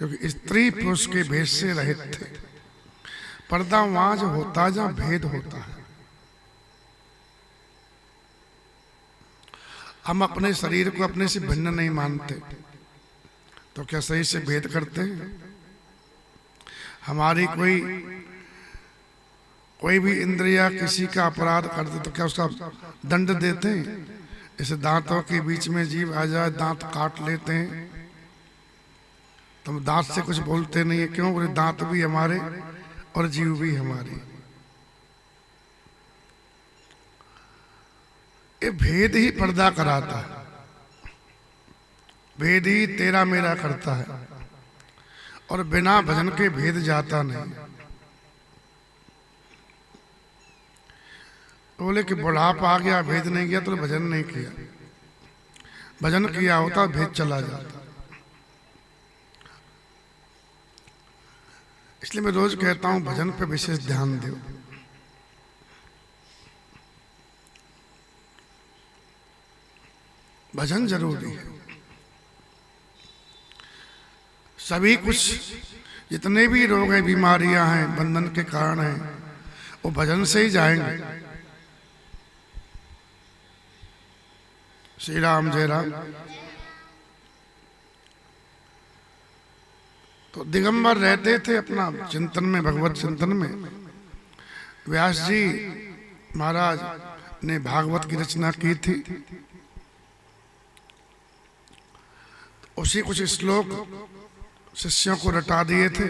क्योंकि स्त्री पुरुष के भेद से रहित थे। पर्दा वहां जो होता है जहां भेद होता है। हम अपने शरीर को अपने से भिन्न नहीं मानते, तो क्या शरीर से भेद करते हैं? हमारी कोई भी इंद्रिया किसी का अपराध कर दे तो क्या उसका दंड देते हैं? जैसे दांतों के बीच में जीभ आ जाए, दांत काट लेते हैं, तो हम दांत से कुछ बोलते नहीं है। क्यों? बोले दांत भी हमारे और जीव भी हमारी। ये भेद ही पर्दा कराता है, भेद ही तेरा मेरा करता है, और बिना भजन के भेद जाता नहीं। बोले कि बुढ़ापा आ गया, भेद नहीं गया, तो भजन नहीं किया। भजन किया होता भेद चला जाता। इसलिए मैं रोज कहता हूं भजन पे विशेष ध्यान दो। भजन जरूरी है। सभी कुछ जितने भी रोग हैं, बीमारियां हैं, बंधन के कारण हैं, वो भजन से ही जाएंगे। श्री राम जय राम। तो दिगंबर रहते थे अपना चिंतन में, भगवत चिंतन में। व्यास जी महाराज ने भागवत की रचना की थी। उसी कुछ श्लोक शिष्यों को रटा दिए थे,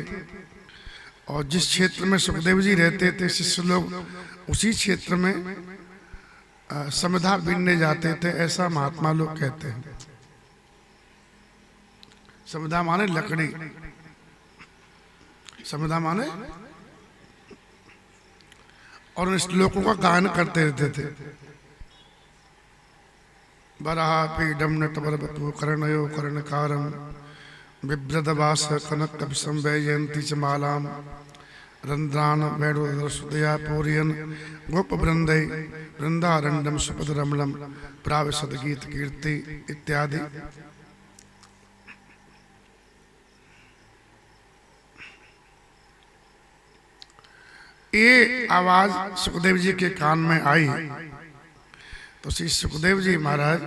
और जिस क्षेत्र में सुखदेव जी रहते थे शिष्य लोग उसी क्षेत्र में समिधा बीनने जाते थे, ऐसा महात्मा लोग कहते हैं। समिधा माने लकड़ी, समिधा माने, और उन श्लोकों का गायन करते रहते थे। बराह पीडम नटवरवतु कर्णयो कर्णकारम बिभ्रदवास कनक कपिसं वैजयन्ती च मालाम रंद्रान वैडोदरसुदया पूरयन गोप वृंदे वृंदारंडम सुपद रमलम प्रावसद गीत कीर्ति इत्यादि। ये आवाज सुखदेव जी के कान में आई, तो श्री सुखदेव जी महाराज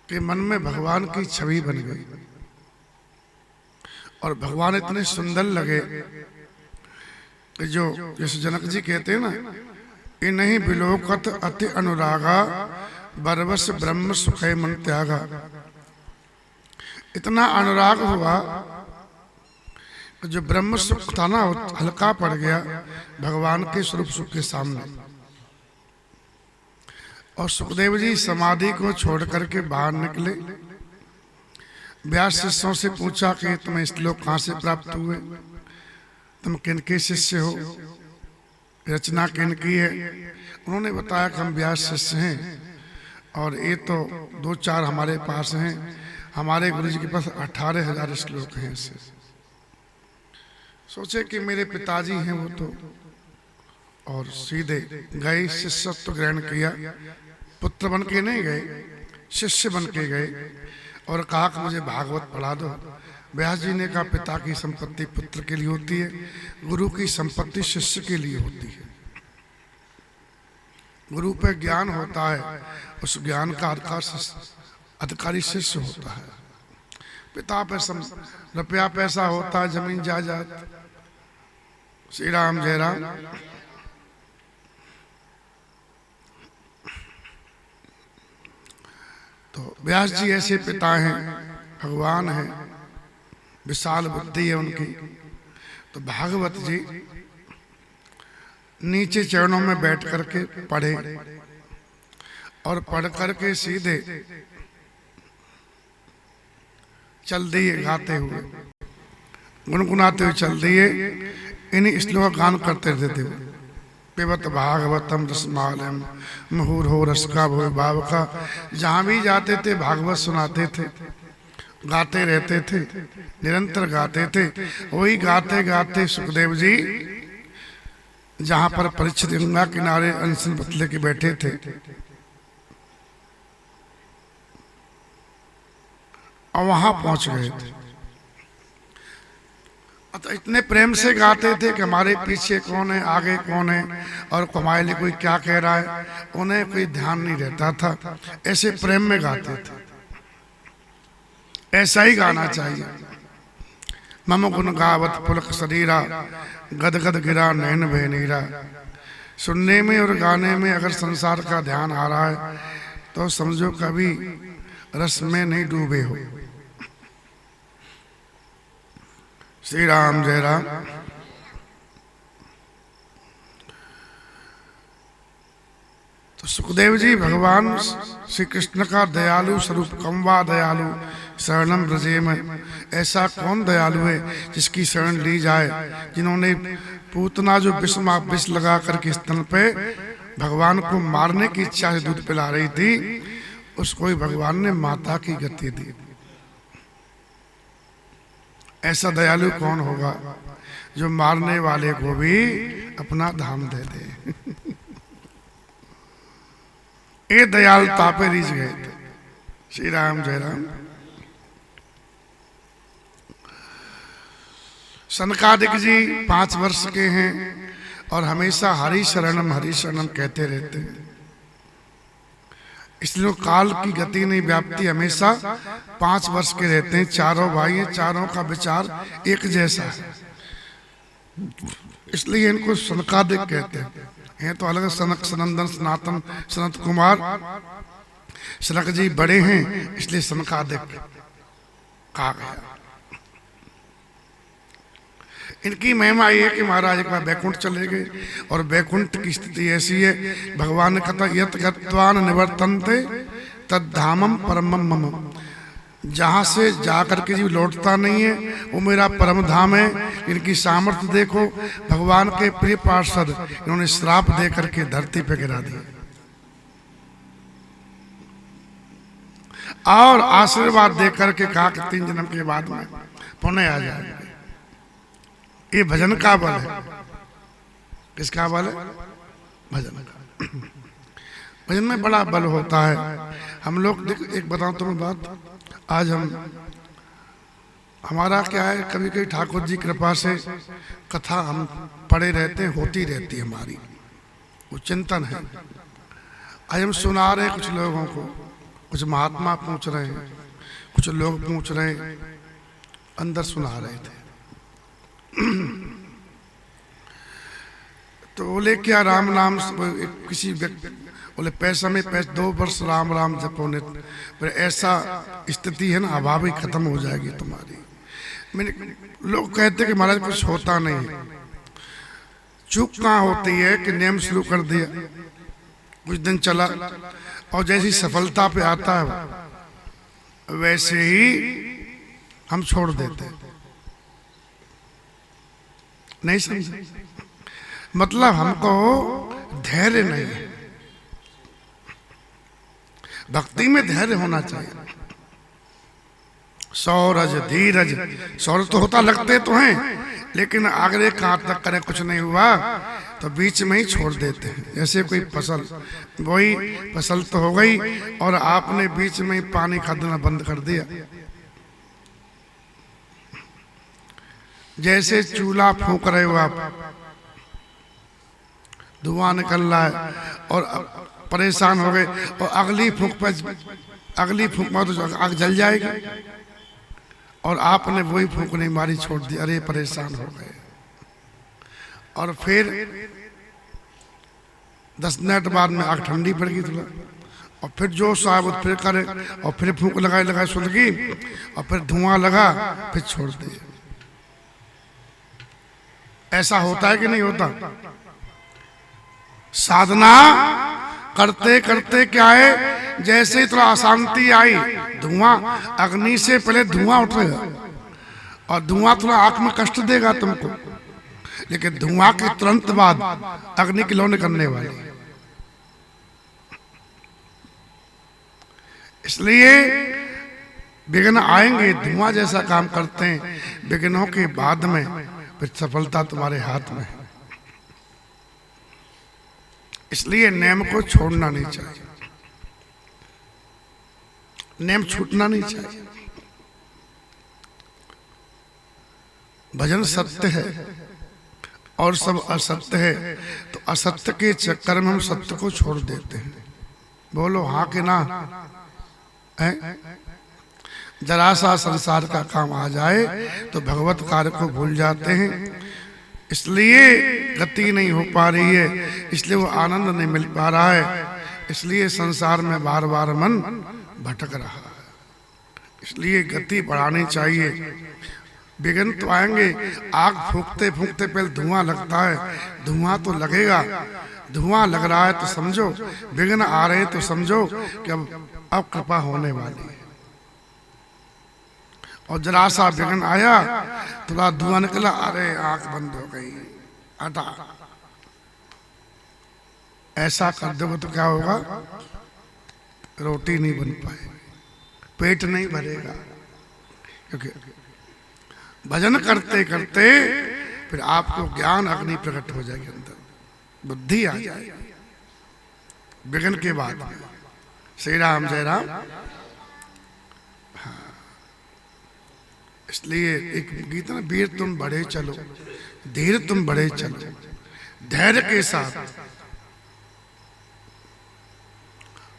के मन में भगवान की छवि बन गई, और भगवान इतने सुंदर लगे कि जो जैसे जनक जी कहते हैं ना, ये नहीं बिलोकत अति अनुरागा बरवस ब्रह्म सुखे मन त्यागा। इतना अनुराग हुआ कि जो ब्रह्म सुख था ना, हल्का पड़ गया भगवान के स्वरूप सुख के सामने। और सुखदेव जी समाधि को छोड़ करके बाहर निकले। व्यास शिष्यों से पूछा कि तुम्हें श्लोक कहाँ से प्राप्त हुए, तुम किनके शिष्य हो, रचना किन की है? उन्होंने बताया कि हम व्यास शिष्य हैं, और ये तो 2-4 हमारे पास हैं। हमारे गुरु जी के पास 18,000 श्लोक हैं। ऐसे सोचे कि मेरे पिताजी हैं वो तो, और सीधे गए, शिष्यत्व ग्रहण किया। पुत्र बन के नहीं गए, शिष्य बन के गए, और कहा कि मुझे भागवत पढ़ा दो। व्यास जी ने कहा पिता की संपत्ति पुत्र के लिए होती है, गुरु की संपत्ति शिष्य के लिए होती है। गुरु पे ज्ञान होता है, उस ज्ञान का अधिकारी शिष्य होता है। पिता पे रुपया पैसा होता है, जमीन जायदाद। श्री राम जय राम। तो व्यास जी ऐसे पिता हैं, भगवान हैं, विशाल बुद्धि है उनकी। तो भागवत जी नीचे चरणों में बैठ करके पढ़े, और पढ़ करके सीधे चल दिए गाते हुए, गुनगुनाते हुए चल दिए। इन्हीं श्लोक गान करते रहते थे। पिबत भागवतम रसमालयम मुहुर्हो रस का भोय भाव का। जहाँ भी जाते थे भागवत सुनाते थे, गाते रहते थे, निरंतर गाते थे। वही गाते गाते सुखदेव जी जहाँ पर परीक्षित गंगा किनारे अनशन पतले के बैठे थे, और वहां पहुंच गए थे। तो इतने प्रेम से गाते थे कि हमारे पीछे कौन है, आगे कौन है और हमारे लिए कोई क्या कह रहा है, उन्हें कोई ध्यान नहीं रहता था। ऐसे प्रेम में गाते थे। ऐसा ही गाना चाहिए। मम गुण गावत पुलक शरीरा, गद गद गिरा नैन भेनीरा। सुनने में और गाने में अगर संसार का ध्यान आ रहा है तो समझो कभी रस में नहीं डूबे हो। श्री राम जय राम। तो सुखदेव जी भगवान श्री कृष्ण का दयालु स्वरूप, कम्वा दयालु शरणम ब्रजे में, ऐसा कौन दयालु है जिसकी शरण ली जाए। जिन्होंने पूतना जो विष लगा करके स्तन पे भगवान को मारने की इच्छा से दूध पिला रही थी, उसको ही भगवान ने माता की गति दी। ऐसा दयालु कौन होगा जो मारने वाले को भी अपना धाम दे दे। ये दयालुता पे रीझ गए थे। श्री राम जय राम। सनकादिक जी 5 वर्ष के हैं और हमेशा हरि शरणम कहते रहते हैं। इसलिए काल की गति नहीं व्याप्ति, हमेशा 5 वर्ष के रहते हैं। चारों भाई हैं, चारों का विचार एक जैसा है, इसलिए इनको सनकादिक कहते हैं। तो अलग सनक, सनंदन, सनातन, सनत कुमार, सनक जी बड़े हैं इसलिए सनकादिक कहा गया। इनकी महिमा ये है कि महाराज एक बार बैकुंठ चले गए और बैकुंठ की स्थिति ऐसी है, भगवान ने कहा यत गत्वान निवर्तन्ते तद धामम परमम मम। जहाँ से जाकर के जीव लौटता नहीं है वो मेरा परम धाम है। इनकी सामर्थ्य देखो, भगवान के प्रिय पार्षद इन्होंने श्राप दे करके धरती पे गिरा दिया और आशीर्वाद दे करके कहा कि 3 जन्म के बाद में पुण्य आ जाएगा। ये भजन का बल है। किसका बल है? भजन का। भजन में बड़ा बल होता है। हम लोग एक बताऊं तुम्हें बात, आज हमारा क्या है, कभी कभी ठाकुर जी कृपा से कथा हम पढ़े रहते हैं, होती रहती है हमारी, वो चिंतन है। आज हम सुना रहे कुछ लोगों को, कुछ महात्मा पूछ रहे हैं, कुछ लोग पूछ रहे हैं, अंदर सुना रहे थे। तो बोले क्या राम नाम, किसी व्यक्ति बोले पैसा में 2 वर्ष राम राम जपो ने, फिर ऐसा स्थिति है ना, अभाव ही खत्म हो जाएगी तुम्हारी। मैंने लोग कहते कि महाराज कुछ होता नहीं है। चूक कहाँ होती है कि नियम शुरू कर दिया, कुछ दिन चला और जैसी सफलता पे आता है वैसे ही हम छोड़ देते हैं। नहीं समझे? मतलब हमको धैर्य नहीं है। भक्ति में धैर्य होना चाहिए। सौरज धीरज, सौरज तो होता लगते तो हैं, लेकिन आगे कहाँ तक करें, कुछ नहीं हुआ तो बीच में ही छोड़ देते हैं। जैसे कोई फसल, वही फसल तो हो गई और आपने बीच में ही पानी खाना बंद कर दिया। जैसे चूल्हा फूंक रहे हो आप, धुआं निकल रहा है और परेशान हो गए और अगली फूंक में तो आग जल जाएगी और आपने वही फूंक नहीं मारी, छोड़ दी, अरे परेशान हो गए। और फिर 10 मिनट बाद में आग ठंडी पड़ गई थोड़ा, और फिर जो साहब फिर करे और फिर फूंक लगाए सुलगी और फिर धुआं लगा, फिर छोड़ दिए। ऐसा होता है कि नहीं होता? साधना करते करते क्या है, जैसे ही थोड़ा अशांति आई, धुआं, अग्नि से पहले धुआं उठेगा और धुआं थोड़ा आंख में कष्ट देगा तुमको, लेकिन धुआं के तुरंत बाद अग्नि की लौ निकलने वाली। इसलिए विघ्न आएंगे, धुआं जैसा काम करते हैं, विघ्नों के बाद में फिर सफलता तुम्हारे हाथ में है। इसलिए नियम को छोड़ना नहीं चाहिए, नियम छूटना नहीं चाहिए। भजन सत्य है और सब असत्य है, तो असत्य के चक्कर में हम सत्य को छोड़ देते हैं। बोलो हाँ कि ना है? जरा सा संसार का काम आ जाए तो भगवत कार्य को भूल जाते हैं, इसलिए गति नहीं हो पा रही है, इसलिए वो आनंद नहीं मिल पा रहा है, इसलिए संसार में बार बार मन भटक रहा है। इसलिए गति बढ़ानी चाहिए। विघ्न तो आएंगे, आग फूंकते फूंकते पहले धुआं लगता है, धुआं तो लगेगा, धुआं लग रहा है तो समझो विघ्न आ रहे हैं, तो समझो कि अब कृपा होने वाली है। और जरा सा विघ्न आया, थोड़ा धुआं निकला, अरे आंख बंद हो गई, हटा। ऐसा कर दोगे तो क्या होगा? रोटी नहीं बन पाएगी, पेट नहीं भरेगा, क्योंकि भजन करते करते फिर आपको ज्ञान अग्नि प्रकट हो जाएगी, अंदर बुद्धि आ जाएगी विघ्न के बाद में। श्री राम जय राम। हाँ, इसलिए एक गीत ना, वीर तुम बढ़े चलो, धीर तुम बढ़े चलो, धैर्य के साथ।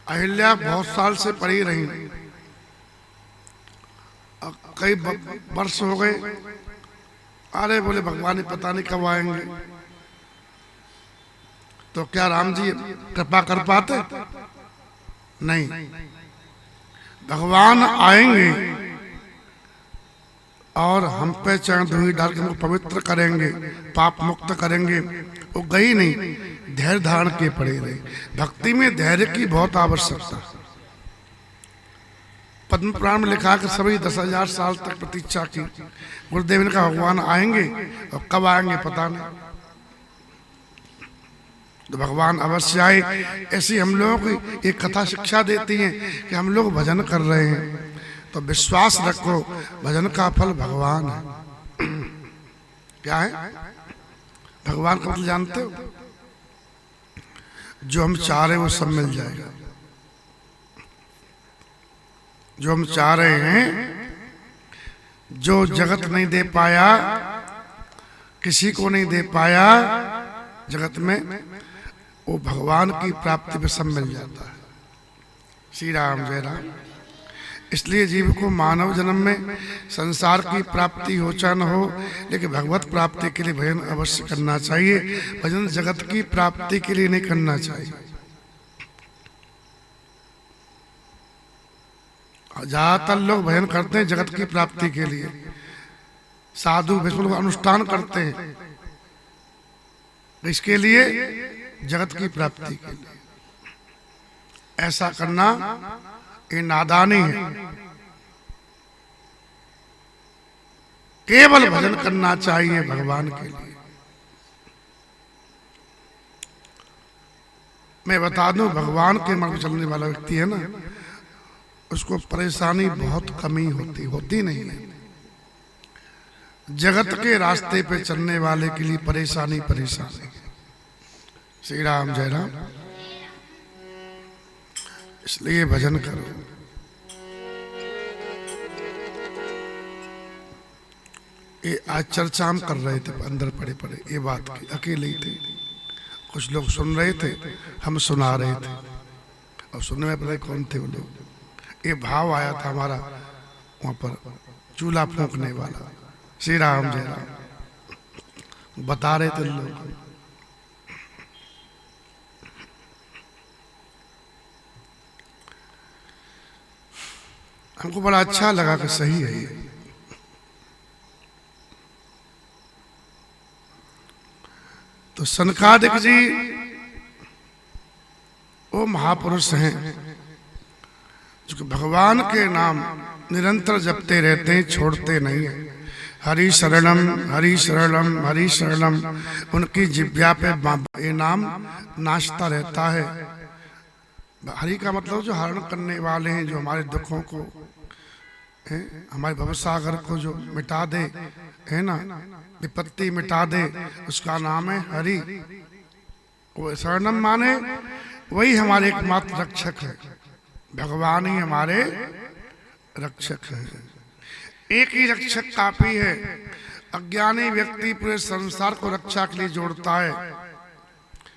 अहिल्या बहुत साल से पड़ी रही, कई वर्ष हो गए, अरे बोले भगवान ने पता नहीं कब आएंगे, तो क्या राम जी कृपा कर पाते? नहीं, भगवान आएंगे और हम पे चरण धुई डाल के हमको पवित्र करेंगे, पाप मुक्त करेंगे। वो गई नहीं, धैर्य धारण के पड़े रहे। भक्ति में धैर्य की बहुत आवश्यकता। पद्म पुराण में लिखा कि सभी 10,000 साल तक प्रतीक्षा की। गुरुदेव ने कहा भगवान आएंगे, और कब आएंगे पता नहीं, तो भगवान अवश्य आए। ऐसी हम लोगों को एक कथा शिक्षा देती है कि हम लोग भजन कर रहे हैं तो विश्वास रखो, भजन का फल भगवान है। क्या है भगवान का मतलब जानते हो? जो हम चाह रहे हैं वो सब मिल जाएगा। जो हम चाह रहे हैं, जो जगत नहीं दे पाया, किसी को नहीं दे पाया जगत में, वो भगवान की प्राप्ति में सब मिल जाता है। श्री राम जय राम। इसलिए जीव को मानव जन्म में संसार की प्राप्ति हो चाहे न हो, लेकिन भगवत प्राप्ति के लिए भजन अवश्य करना चाहिए। भजन जगत की प्राप्ति के लिए नहीं करना चाहिए। ज्यादातर लोग भजन करते हैं जगत की प्राप्ति के लिए। साधु वैष्णव लोग अनुष्ठान करते हैं इसके लिए, जगत की प्राप्ति के लिए। ऐसा करना ये नादानी है। केवल भजन करना चाहिए भगवान के लिए। मैं बता दूं, भगवान के मार्ग पर चलने वाला व्यक्ति है ना, उसको परेशानी बहुत कमी होती नहीं है। जगत के रास्ते पे चलने वाले के लिए परेशानी परेशानी। श्री राम जय राम। इसलिए भजन करो। ये आज चर्चा हम कर रहे थे अंदर पड़े पड़े, ये बात की अकेले ही थे। कुछ लोग सुन रहे थे, हम सुना रहे थे, और सुनने में पता कौन थे वो लोग। ये भाव आया था हमारा वहां पर, चूल्हा फूंकने वाला। श्री राम जय राम बता रहे थे लोग। हमको बड़ा अच्छा लगा कि सही है ये। तो सनकादिक जी वो महापुरुष हैं जो भगवान के नाम निरंतर जपते रहते हैं, छोड़ते नहीं है। हरि शरणम हरि शरणम हरि शरणम, उनकी जिह्वा पे ये नाम नाचता रहता है। हरि का मतलब जो हरण करने वाले हैं, जो हमारे दुखों को, हमारे भवसागर को जो मिटा दे, है ना, विपत्ति मिटा दे, उसका नाम है हरि। वो शरणम माने वही हमारे एकमात्र रक्षक है। भगवान ही हमारे रक्षक है। एक ही रक्षक काफी है। अज्ञानी व्यक्ति पूरे संसार को रक्षा के लिए जोड़ता है,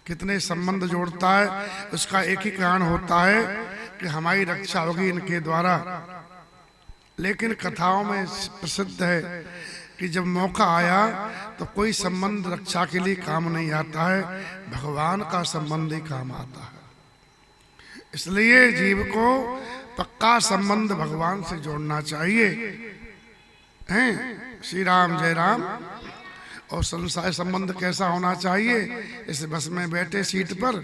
कितने संबंध जोड़ता है, उसका एक ही कारण होता है कि हमारी रक्षा होगी इनके द्वारा। लेकिन कथाओं में प्रसिद्ध है कि जब मौका आया तो कोई संबंध रक्षा के लिए काम नहीं आता है, भगवान का संबंध ही काम आता है। इसलिए जीव को पक्का संबंध भगवान से जोड़ना चाहिए, हैं? श्री राम जय राम। और संसार संबंध कैसा होना चाहिए? इस बस में बैठे सीट पर,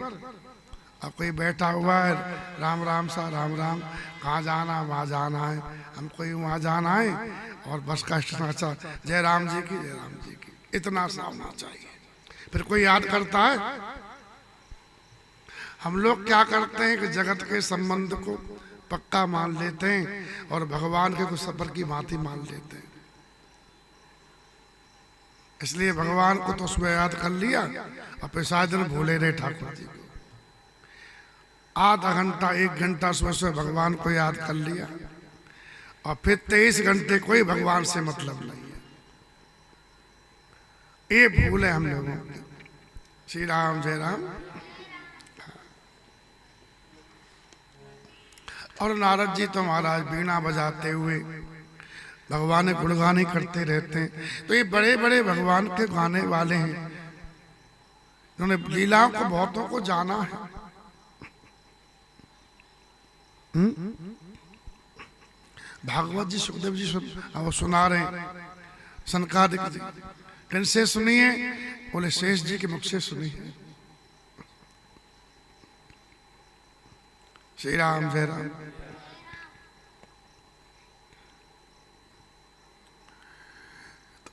अब कोई बैठा हुआ है, राम राम सा राम राम, कहाँ जाना वहाँ जाना है, हमको ही वहाँ जाना है, और बस का स्टेशन जय राम जी की जय राम जी की, इतना सा होना चाहिए। फिर कोई याद करता है? हम लोग क्या करते हैं कि जगत के संबंध को पक्का मान लेते हैं और भगवान के कुछ सफर की भांति मान लेते हैं। इसलिए भगवान को तो सुबह याद कर लिया और फिर सारे दिन भूले रहे ठाकुर जी को। आधा घंटा 1 घंटा सुबह सुबह भगवान को याद कर लिया और फिर 23 घंटे कोई भगवान से मतलब नहीं है। ये भूल है हम लोगों की। श्री राम जय राम। और नारद जी तो महाराज बीणा बजाते हुए भगवान के गुणगान ही करते रहते हैं। तो ये बड़े बड़े भगवान के गाने वाले हैं, इन्होंने लीलाओं को बहुतों को जाना है। भागवत जी सुखदेव जी वो सुना रहे हैं, सनकादिक जी। किनसे सुनी है? बोले शेष जी के मुख से सुनी है। श्री राम जय राम।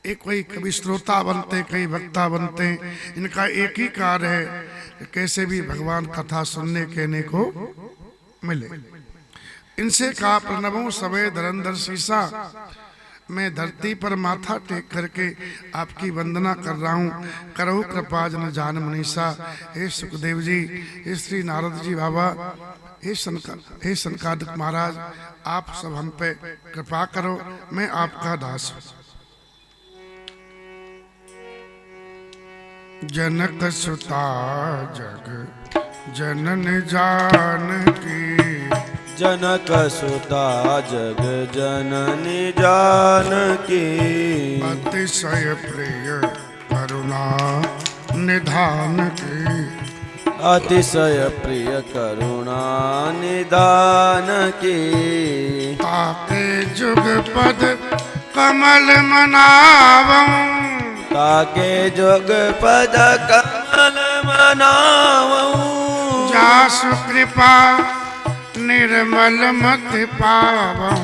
एक कोई कभी श्रोता बनते, कई वक्ता बनते, इनका एक ही कार्य है कि कैसे भी भगवान कथा सुनने कहने को मिले। इनसे कहा प्रणवों सबे धरंधर शीशा, मैं धरती पर माथा टेक करके आपकी वंदना कर रहा हूँ, करो कृपा जन जान मनीषा। हे सुखदेव जी, हे श्री नारद जी बाबा, हे सनकादिक महाराज, आप सब हम पे कृपा करो, मैं आपका दास हूँ। जनक सुता जग जनन जानकी, जनक सुता जग जननी जानकी, अतिशय प्रिय करुणा निधान की, अतिशय प्रिय करुणा निदान की, ताके जुग पद कमल मनावं, ताके जुग पद कमल मनावं, जासु कृपा निर्मल मति पावं,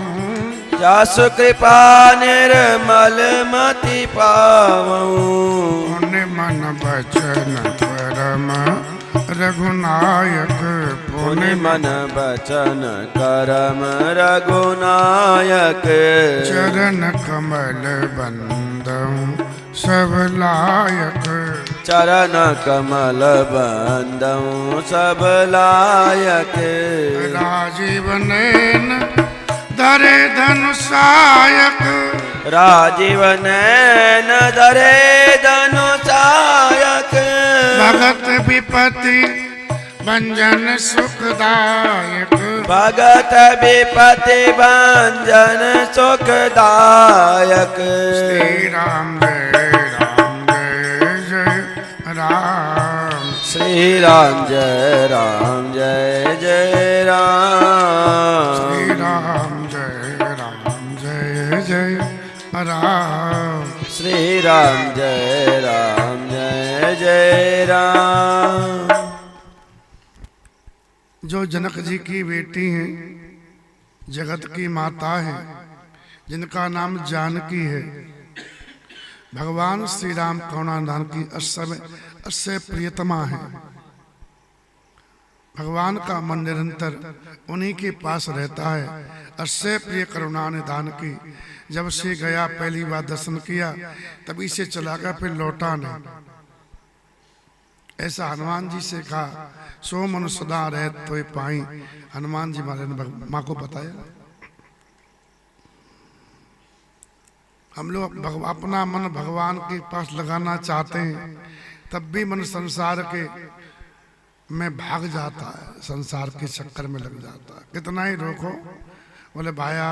जासु कृपा निर्मल मति पावं, पुण्य मन बचन परम रघुनायक, पुण्य मन बचन करम रघुनायक, चरण कमल बंदं सब लायक, चरण कमल बंदं सब लायक, राजीव नैन धरे धनुषायक, राजीव नैन धरे धनुषायक, भगत विपति भंजन सुखदायक, भगत विपति भंजन सुखदायक, श्री राम जय राम जय जय राम, श्री राम जय राम जय जय राम, श्री राम जय राम जय जय राम, श्री राम जय राम जय जय राम। जो जनक जी की बेटी हैं, जगत की माता है, जिनका नाम जानकी है, भगवान श्री राम करुणानिधान की अस्य प्रियतमा है। भगवान का मन निरंतर उन्हीं के पास रहता है। अस्य प्रिय करुणानिधान की जब से गया, पहली बार दर्शन किया, तभी से चला गया, फिर लौटा नहीं। ऐसा हनुमान जी से कहा, सो मन सदा रह तो पाई। हनुमान जी महाराज ने माँ को बताया। हम लोग अपना मन भगवान के पास लगाना चाहते हैं, तब भी मन संसार के में भाग जाता है, संसार के चक्कर में लग जाता है। कितना ही रोको, बोले भाया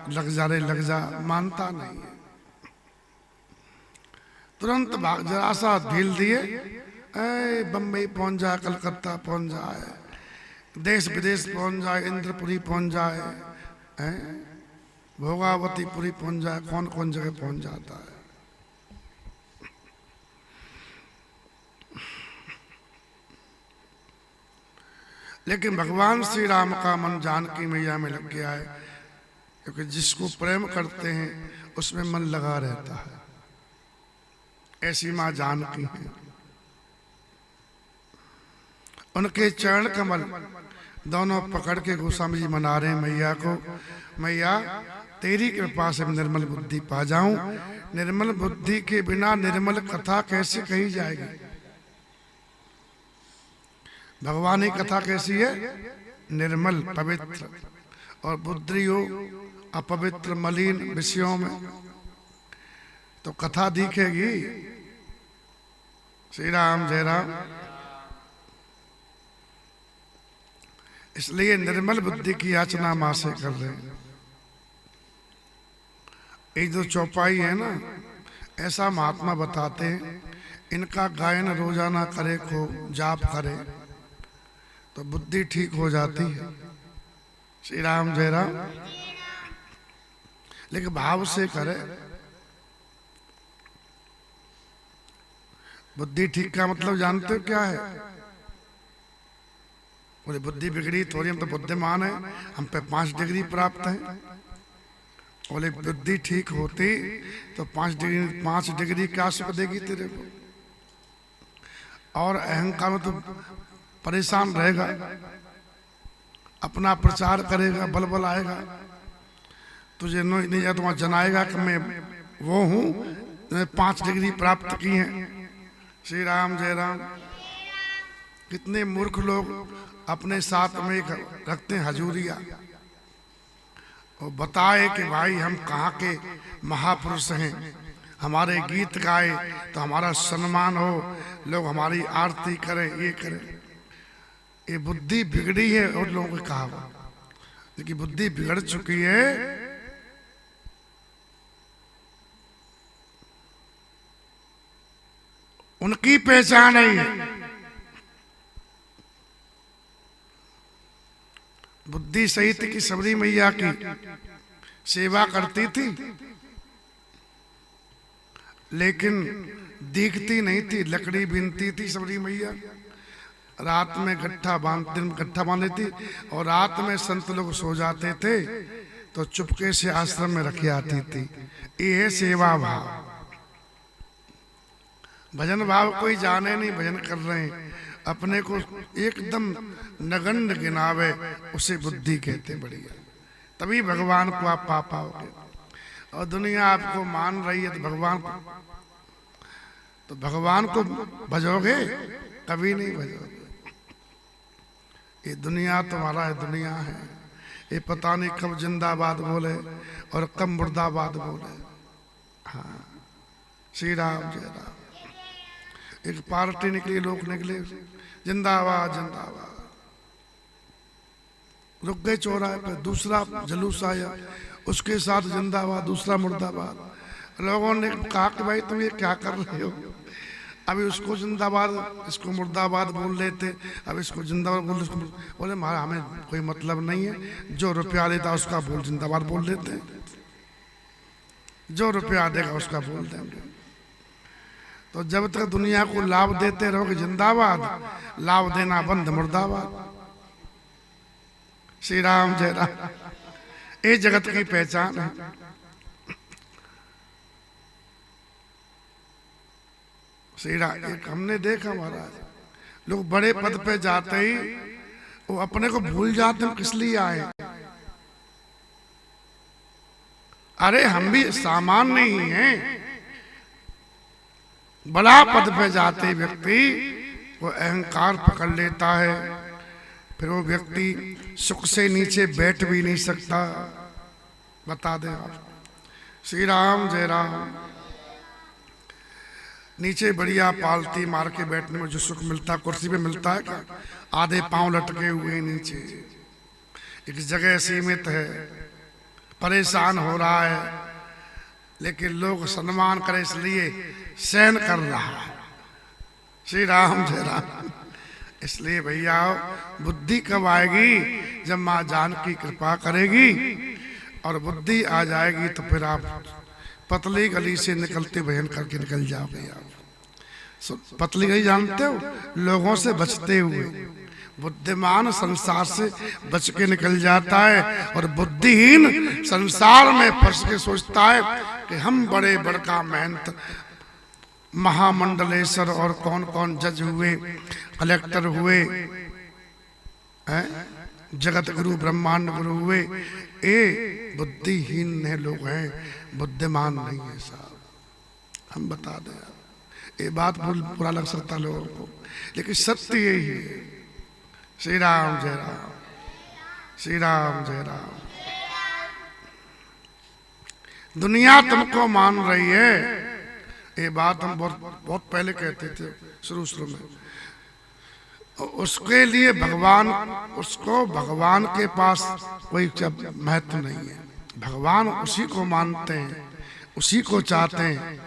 लग जा रे लग जा, मानता नहीं है। तुरंत भाग, जरा सा ढील दिए, बम्बई पहुंच जाए, कलकत्ता पहुंच जाए, देश विदेश पहुंच जाए, इंद्रपुरी पहुंच जाए, भोगावतीपुरी पहुंच जाए, कौन कौन जगह पहुंच जाता है। लेकिन भगवान श्री राम का मन जानकी मैया में लग गया है, क्योंकि जिसको प्रेम करते हैं उसमें मन लगा रहता है। ऐसी मां जानकी है। उनके चरण कमल दोनों पकड़ के गोस्वामी जी मना रहे हैं मैया को, मैया तेरी कृपा से मैं निर्मल बुद्धि पा जाऊं। निर्मल बुद्धि के बिना निर्मल कथा कैसे कही जाएगी? भगवान की कथा कैसी है? निर्मल, पवित्र, और बुद्धि हो अपवित्र मलिन विषयों में, तो कथा दिखेगी। श्री राम जय राम। इसलिए निर्मल बुद्धि की याचना मां से कर रहे हैं। ये जो चौपाई है ना, ऐसा महात्मा बताते हैं, इनका गायन रोजाना करे को जाप करे तो बुद्धि ठीक हो जाती है। श्री राम जय राम। लेकिन भाव से करे। बुद्धि ठीक का मतलब जानते हो क्या है? बोले बुद्धि बिगड़ी थोड़ी, हम तो बुद्धिमान है, हम पे 5 डिग्री प्राप्त है। बोले बुद्धि ठीक होती तो 5 डिग्री क्या सुख देगी तेरे को? और अहंकार में तो परेशान रहेगा, अपना प्रचार करेगा, बल बल आएगा, तुझे नहीं जा तुम्हारा जनाएगा कि मैं वो हूँ, 5 डिग्री प्राप्त की है। श्री राम जय राम। कितने मूर्ख लोग अपने साथ में रखते हैं हजूरिया, और बताए कि भाई हम कहाँ के महापुरुष हैं, हमारे गीत गाए तो हमारा सम्मान हो, लोग हमारी आरती करें, ये करें। ये बुद्धि बिगड़ी है और लोगों को कहा, लेकिन बुद्धि बिगड़ चुकी है। उनकी पहचान है। बुद्धि सही थी कि सबरी मैया की सेवा करती थी, लेकिन दिखती नहीं थी। लकड़ी बीनती थी सबरी मैया, रात में गट्ठा बांधती थी, और रात में संत लोग सो जाते थे तो चुपके से आश्रम में रखी आती थी। ये है सेवा भाव। भजन भाव कोई जाने नहीं, भजन कर रहे हैं, अपने को एकदम नगण्य गिनावे, उसे बुद्धि कहते। बढ़िया, तभी भगवान को आप पा पाओगे। और दुनिया आपको मान रही है तो भगवान को भजोगे? कभी नहीं भजोगे। ये दुनिया तुम्हारा है, दुनिया है। ये पता नहीं कब जिंदाबाद बोले और कब मुर्दाबाद बोले। हाँ, श्री राम जय राम। एक पार्टी निकली, लोग निकले, जिंदाबाद जिंदाबाद। रुक गए चौराहे पे, दूसरा जुलूस आया, उसके साथ जिंदाबाद, दूसरा मुर्दाबाद। लोगों ने कहा कि भाई तुम ये क्या कर रहे हो? अभी उसको जिंदाबाद, इसको मुर्दाबाद बोल लेते, अब इसको जिंदाबाद बोल, इसको बोले हमारा हमें कोई मतलब नहीं है, जो रुपया लेता उसका बोल जिंदाबाद बोल देते हैं, जो रुपया देगा उसका बोल देंगे। तो जब तक दुनिया को लाभ देते रहोगे जिंदाबाद, लाभ देना बंद मुर्दाबाद। श्री राम जय राम। ये जगत की पहचान है। श्री राम। एक हमने देखा महाराज, लोग बड़े पद पे जाते ही वो अपने को भूल जाते हैं किस लिए आए। अरे हम भी सामान्य ही हैं। बड़ा पद पे जाते व्यक्ति वो अहंकार पकड़ लेता है, फिर वो व्यक्ति सुख से नीचे बैठ भी नहीं सकता। बता दें आप, श्री राम जय राम। नीचे बढ़िया पालती मार के बैठने में जो सुख मिलता है कुर्सी पे मिलता है क्या? आधे पांव लटके हुए नीचे, एक जगह सीमित है, परेशान हो रहा है, लेकिन लोग सम्मान करे इसलिए सहन कर रहा है। श्री राम जय राम। इसलिए भैया बुद्धि कब आएगी? जब माँ जानकी कृपा करेगी और बुद्धि आ जाएगी तो फिर आप पतली गली से निकलते भजन करके निकल जाओगे। आप पतली गली जानते हो, लोगों से बचते हुए। बुद्धिमान संसार से बच के निकल जाता है और बुद्धिहीन संसार में फंस के सोचता है कि हम बड़े बड़का मेहनत महामंडलेश्वर और कौन कौन जज हुए, कलेक्टर हुए, जगत गुरु ब्रह्मांड गुरु हुए। ये बुद्धिहीन है लोग हैं, बुद्धिमान नहीं है साहब। हम बता दें, ये बात बुरा लग सकता है लोगों को, लेकिन सत्य यही है। श्री राम जय राम। श्री राम जय राम। दुनिया तुमको मान रही है, ये बात हम बहुत पहले कहते थे, शुरू में। उसके लिए भगवान, उसको भगवान के पास कोई महत्व नहीं है। भगवान उसी को मानते हैं, उसी को चाहते हैं।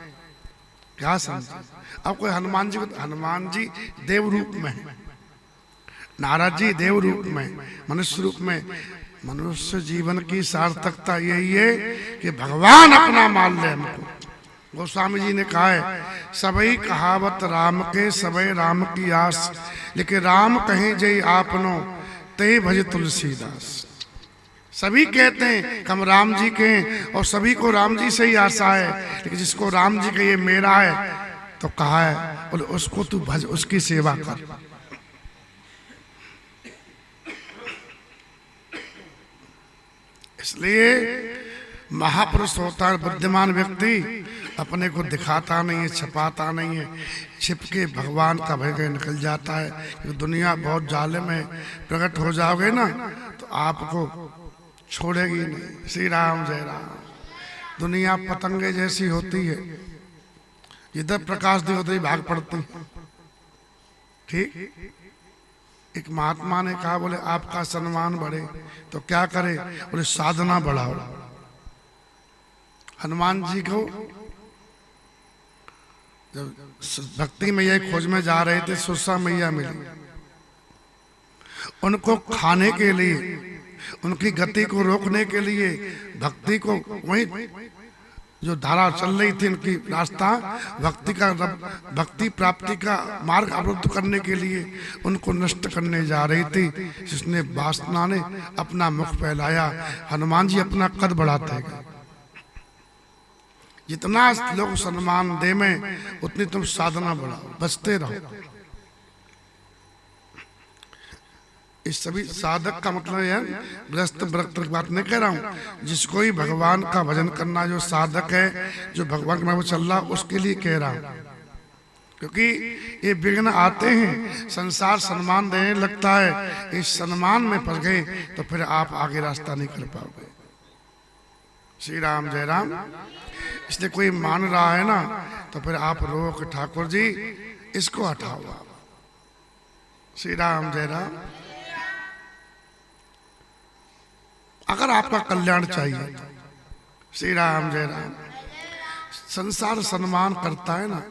क्या समझे? अब कोई हनुमान जी देव रूप में है, नारद जी देव रूप में, मनुष्य रूप में। मनुष्य जीवन की सार्थकता यही है कि भगवान अपना मान ले हमको। गोस्वामी जी ने कहा है, सबई कहावत राम के, सबई राम की आस, लेकिन राम कहें जय आपनो ते भज तुलसीदास। सभी कहते हैं कि हम राम जी के हैं और सभी को राम जी से ही आशा है, लेकिन जिसको राम जी के ये मेरा है तो कहा है, बोले उसको तू भज, उसकी सेवा कर। इसलिए महापुरुष होता है बुद्धिमान व्यक्ति, अपने को दिखाता नहीं है, छपाता नहीं है, छिप के भगवान का भय निकल जाता है। कि दुनिया बहुत जालिम है, प्रकट हो जाओगे ना तो आपको छोड़ेगी नहीं। श्री राम जय राम। दुनिया पतंगे जैसी होती है, इधर प्रकाश दी उधर ही भाग पड़ती। ठीक, एक महात्मा ने कहा, बोले आपका सम्मान बढ़े तो क्या करे? बोले साधना बढ़ाओ। हनुमान जी को जब भक्ति मैया खोज में जा रहे थे, सुरसा मैया मिली। उनको खाने के लिए, उनकी गति को रोकने के लिए, भक्ति को वही जो धारा चल रही थी उनकी रास्ता, भक्ति प्राप्ति का मार्ग अवरुद्ध करने के लिए उनको नष्ट करने जा रही थी। जिसने वासना ने अपना मुख फैलाया, हनुमान जी अपना कद बढ़ाते गए। जितना लोग सम्मान दे में उतनी तुम साधना बढ़ाओ, बचते रहो। इस सभी साधक का मतलब है, ग्रस्त व्रत की बात नहीं कह रहा हूं, जिसको ही भगवान का भजन करना जो साधक है, जो भगवान के नाम चल रहा, उसके लिए कह रहा हूं। क्योंकि ये विघ्न आते हैं, संसार सम्मान देने लगता है, इस सम्मान में फंस गए तो फिर आप आगे रास्ता नहीं कर पाओगे। श्री राम जय राम। इसलिए कोई मान रहा है ना तो फिर आप रो कि ठाकुर जी इसको हटाओ आप। श्री राम जय राम। अगर आपका कल्याण चाहिए तो श्री राम जय राम। संसार सम्मान करता है ना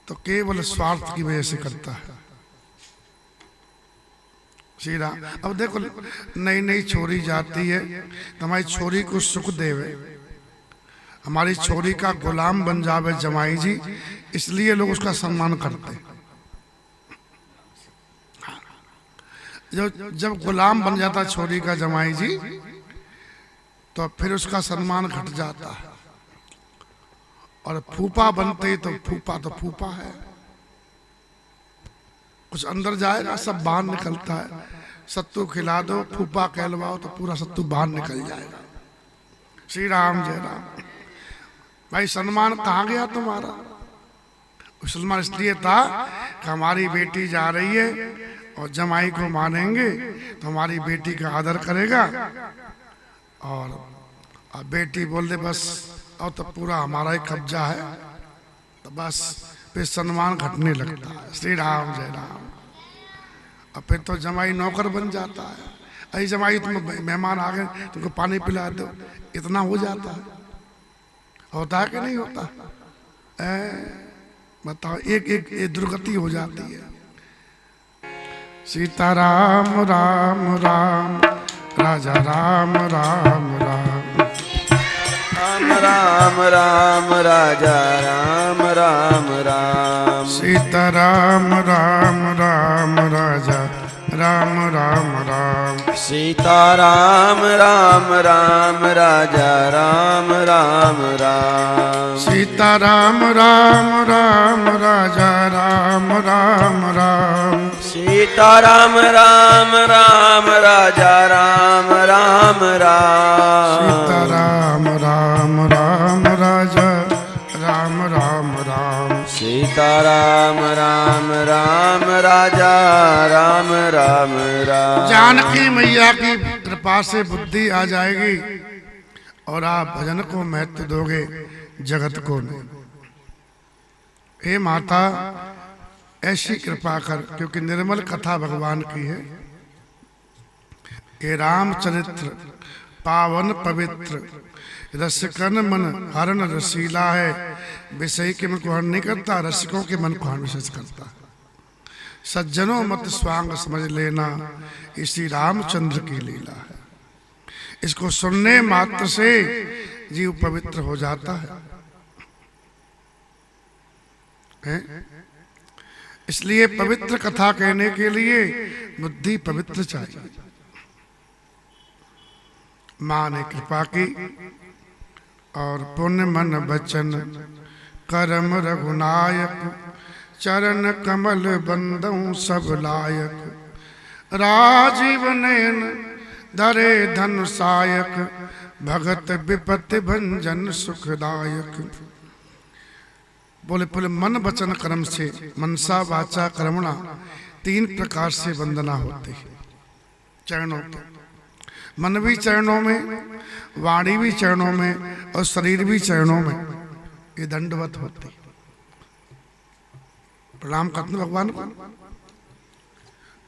तो केवल स्वार्थ की वजह से करता है। श्री राम। अब देखो, नई नई छोरी जाती है तो हमारी छोरी को सुख देवे, हमारी छोरी का गुलाम बन जावे जमाई जी, इसलिए लोग उसका सम्मान करते हैं। जब गुलाम बन जाता छोरी का जमाई जी तो फिर उसका सम्मान घट जाता है। और फूफा बनते तो फूफा है, कुछ अंदर जाएगा सब बाहर निकलता है। सत्तू खिला दो, फूफा कहलवाओ तो पूरा सत्तू बाहर निकल जाएगा। श्री राम जय राम। भाई सम्मान कहाँ गया तुम्हारा? सम्मान इसलिए था कि हमारी बेटी जा रही है और जमाई को मानेंगे तो हमारी बेटी का आदर करेगा और और बेटी बोल दे बस और तो पूरा हमारा ही कब्जा है, तो बस फिर सम्मान घटने लगता है। श्री राम जय राम। और फिर तो जमाई नौकर बन जाता है। अरे जमाई तुम मेहमान आ गए, तुमको पानी पिला दो, इतना हो जाता है। होता है कि नहीं होता? बताओ, एक एक दुर्गति हो जाती है। सीता राम राम राम, राजा राम राम राम, राम राम राम, राजा राम राम राम। सीता राम राम राम, राजा राम राम राम। सीता राम राम राम, राजा राम राम राम। सीता राम राम राम, राजा राम राम राम। सीता राम राम राम, राजा राम राम राम। सीता राम राम राम, राजा राम राम राम। सीता राम राम राम, राजा राम राम राम। जानकी मैया की कृपा से बुद्धि आ जाएगी और आप भजन को महत्व दोगे, जगत को नहीं। हे माता ऐसी कृपा कर, क्योंकि निर्मल कथा भगवान की है। हे रामचरित्र पावन पवित्र, रसिकन मन हरण रसीला है। विषय के मन को हरण नहीं करता, रसिकों के मन को हरण विशेष करता। सज्जनों मत स्वांग समझ लेना, इसी रामचंद्र की लीला है। इसको सुनने मात्र से जीव पवित्र हो जाता है? इसलिए पवित्र कथा कहने के लिए बुद्धि पवित्र चाहिए। माँ ने कृपा की और पुण्य मन बचन करम रघुनायक, चरण कमल बंदऊ सब लायक। राजीव नयन धरे धन सायक, भगत विपत्ति भंजन सुखदायक। बोले बोले मन वचन कर्म से, मनसा वाचा कर्मणा, 3 प्रकार से वंदना होती है चरणों पर। मन भी चरणों में, वाणी भी चरणों में और शरीर भी चरणों में, ये दंडवत होती। प्रणाम करते भगवान को,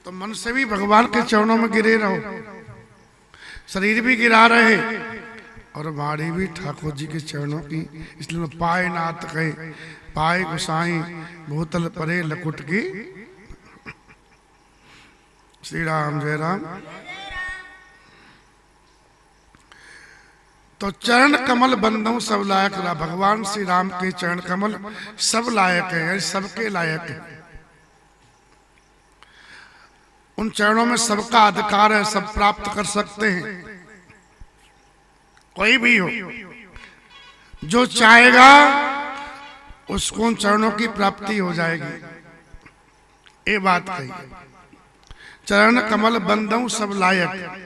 तो मन से भी भगवान के चरणों में गिरे रहो, शरीर भी गिरा रहे और वाणी भी ठाकुर जी के चरणों की। इसलिए पाए नाथ कहे, पाए गुसाई भूतल परे लकुट की। श्री राम जय राम। तो चरण कमल बंदों सब लायक रहा। भगवान श्री राम के चरण कमल सब लायक है, सबके लायक है। उन चरणों में सबका अधिकार है, सब प्राप्त कर सकते हैं, कोई भी हो। जो चाहेगा उसको उन चरणों की प्राप्ति हो जाएगी। ये बात कही। चरण कमल बंदों सब लायक।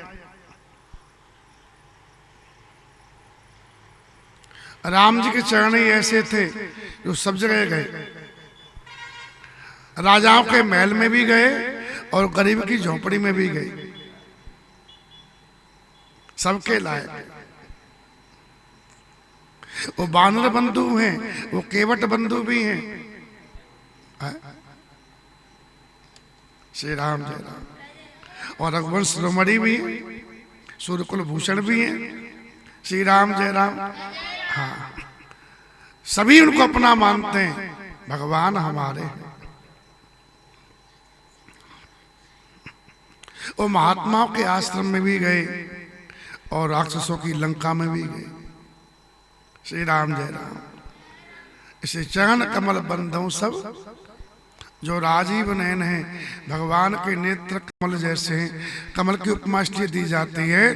राम जी के चरण ही ऐसे थे जो सब जगह गए। राजाओं के महल में भी गए और गरीब की झोपड़ी में भी गए, सबके लायक। वो बानर बंधु हैं, वो केवट बंधु भी हैं। श्री राम जय राम। और रघुवंश शिरोमणि भी हैं, सूर्यकुल भूषण भी हैं। श्री राम जय राम। हाँ, सभी उनको अपना मानते हैं, भगवान हमारे हैं। वो महात्माओं के आश्रम में भी गए और राक्षसों की लंका में भी गए। श्री राम जय राम। इसे चरण कमल बंधों सब, जो राजीव नयन है, भगवान के नेत्र कमल जैसे हैं। कमल की उपमा इसलिए दी जाती है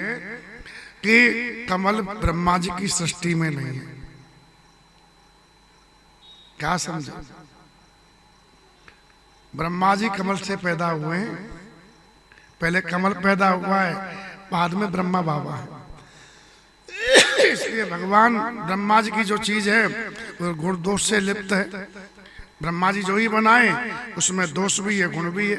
कि कमल ब्रह्मा जी की सृष्टि में नहीं है। क्या समझे? ब्रह्मा जी कमल से पैदा हुए हैं, पहले कमल पैदा हुआ है, बाद में ब्रह्मा बाबा है। इसलिए भगवान ब्रह्मा जी की जो चीज है वो गुण दोष से लिप्त है। ब्रह्मा जी जो ही बनाए उसमें दोष भी है, गुण भी है।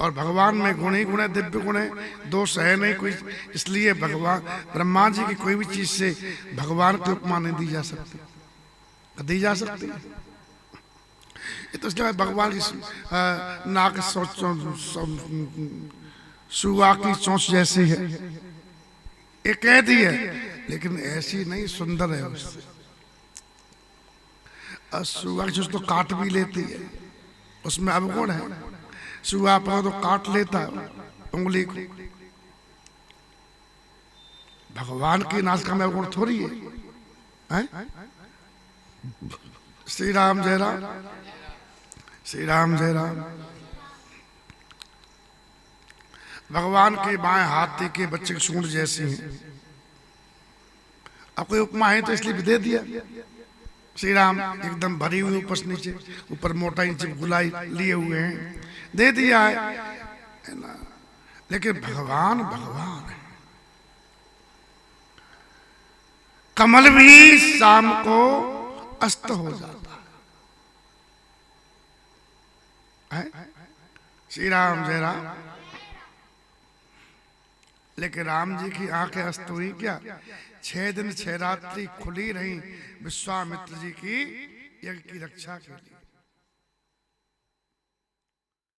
और भगवान में गुण ही गुण है, दिव्य गुण है, दोष है नहीं कोई। इसलिए भगवान ब्रह्मा जी की कोई भी चीज से भगवान की उपमा नहीं दी जा सकती, दी जा सकती। ये तो इसलिए भगवान की नाक सुआ की चोंच जैसी है, ये कह दी है, लेकिन ऐसी नहीं, सुंदर है उससे। सुआ की चोंच तो काट भी लेती है, उसमें अवगुण है। सुआ पर तो काट लेता है उंगली को, भगवान की नासिका में अवगुण थोड़ी है, हैं? श्री राम जय राम, श्री राम जय राम। भगवान के बाएं हाथी के बच्चे की सूंड जैसी है। अब कोई उपमा है तो इसलिए भी दे दिया। श्री राम एकदम भरी हुई ऊपर से नीचे, ऊपर मोटा नीचे गुलाई लिए हुए हैं, दे दिया है ना। लेकिन भगवान भगवान है। कमल भी शाम को अस्त हो जाता है। श्री राम जय राम। लेकिन राम जी की आंखें अस्त हुई क्या? 6 दिन 6 रात्रि खुली रही विश्वामित्र जी की यज्ञ की रक्षा के लिए।